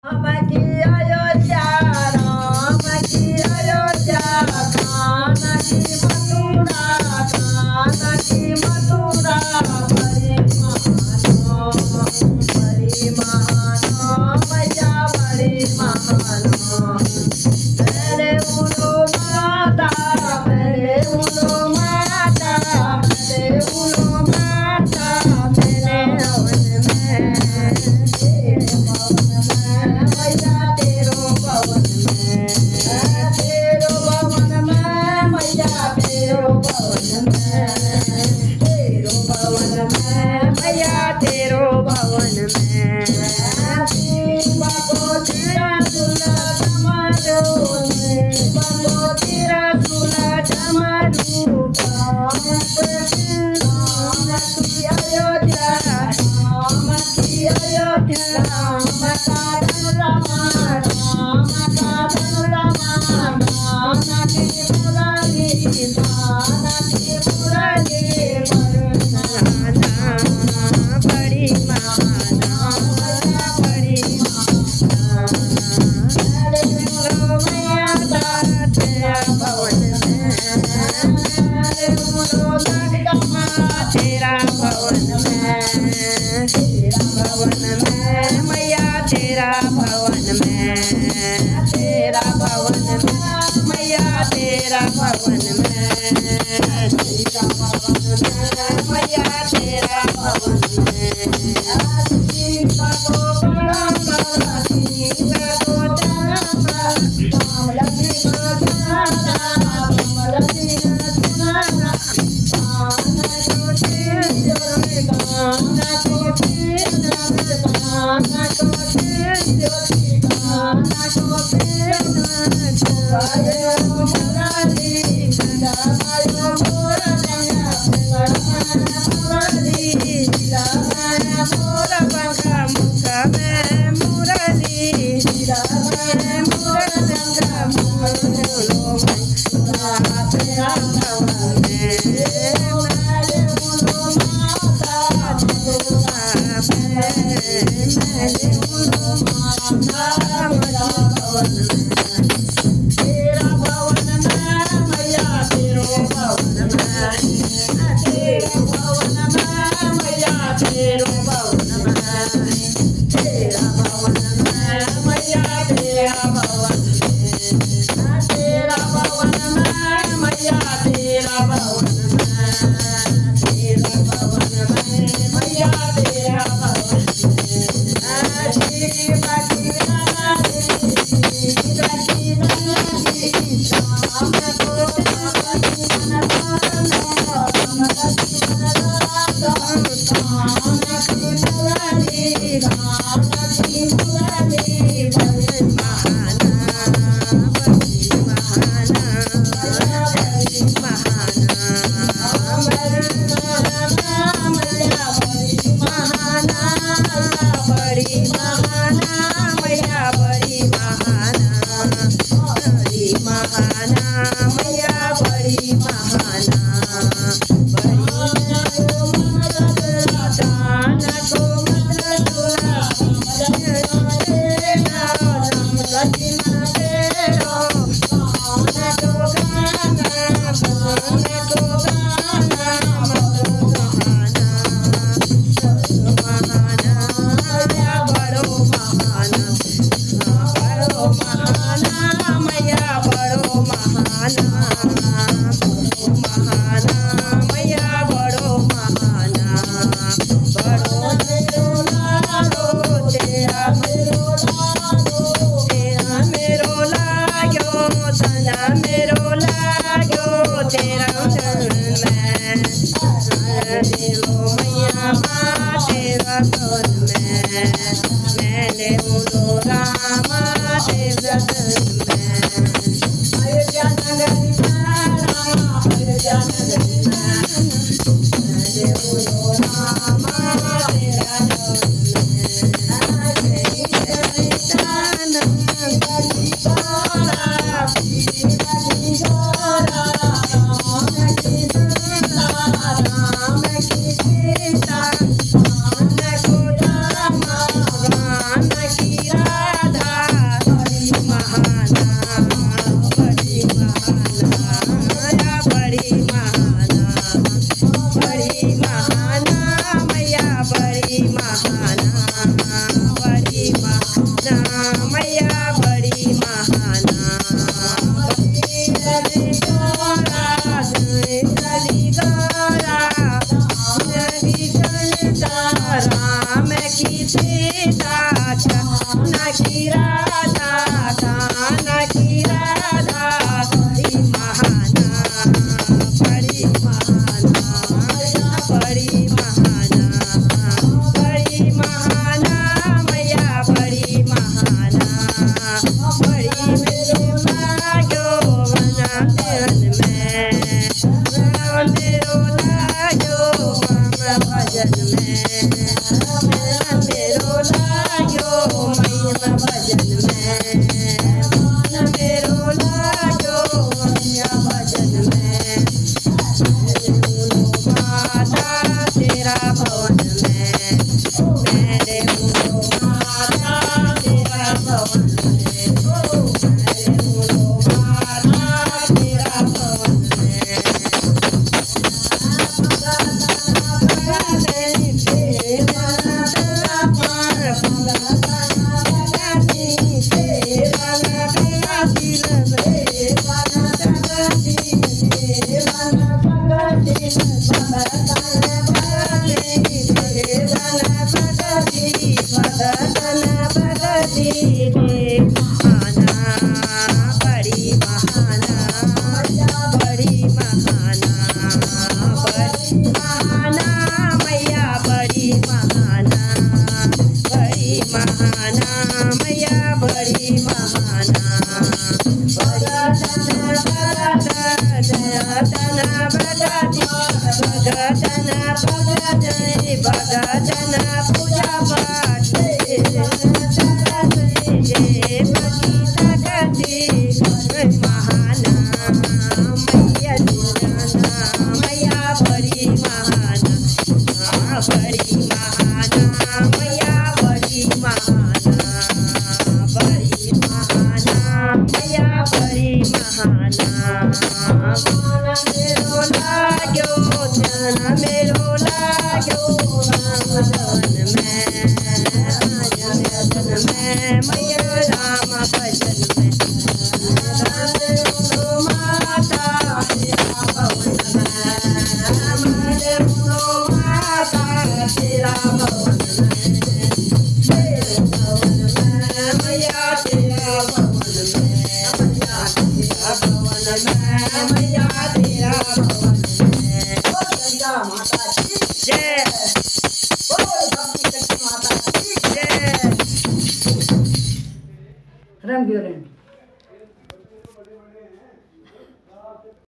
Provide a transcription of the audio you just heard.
राम की अयोध्या, राम की अयोध्या, कान की मथुरा, कान की मथुरा, बड़ी महान मैया बड़ी महान। मेरे उलो माता, मेरे उलो माता, मेरे उलो माता, मेरे हवन में, तेरे भवन में मैया तेरो भवन में, तेरो भवन में मैया तेरो भवन में, तेरो भवन में मैया तेरो भवन में। बाबो तेरा सुला जमारू, बाबो तेरा सुला जमारू, राम की अयोध्या, राम की अयोध्या, राम का धनुरामा, राम का धनुरामा, राम की मुरारी, राम की मुरारी, बड़ी महाना, बड़ी मैया तेरा भवन में, तेरा भवन में, तेरा भवन में मैया तेरा भवन में, तेरा भवन में मैया तेरा भवन में, तेरा भवन में मैया तेरा भवन में। सीता को प्रणाम, सीता को प्रणाम, कमलती को प्रणाम, कमलती को प्रणाम, कान को तीर, कान को तीर, कान को तीर, कान को तीर, गायो मुरारी, गायो मुरारी, मुरारी, गायो मोर पंखा मुख में मुरारी, गायो मोर पंखा मुख में, तेरा भवन में, मेरे उलो माता, मेरे उलो माता, मेरा भवन में, तेरा भवन में मैया तेरो भवन में, तेरा भवन में मैया तेरो भवन में, तेरा भवन में मैया तेरा भवन में, तेरा भवन में मैया तेरा भवन में, तेरा भवन में मैया तेरा भवन में। श्री बाकी रानी, बाकी रानी, राम को राधा की राधा कान्हा की राधा बड़ी महाना बड़ी महाना बड़ी महाना बड़ी महाना मैया बड़ी महाना बड़ी मेरे भाग्यो बना तेरन में मेरो लागो मम भजन में मेरो लागो मैया भजन में मेरो लागो मैया भजन में माता तेरा भवन में मेरे माता तेरा भवन में मेरे माता तेरा भवन भगतना पूजा पाठ महाना मैया मैया बड़ी महाना बड़ी महाना मैया बड़ी महाना बड़ी महाना मैया बड़ी महाना मेरो लाग्यो ध्यान मेरो लाग्यो भजन में मैया राम भजन में माता तेरा भवन में माता तेरा भवन में मैया तेरा भवन में मैया तेरा भवन में माता जय रंग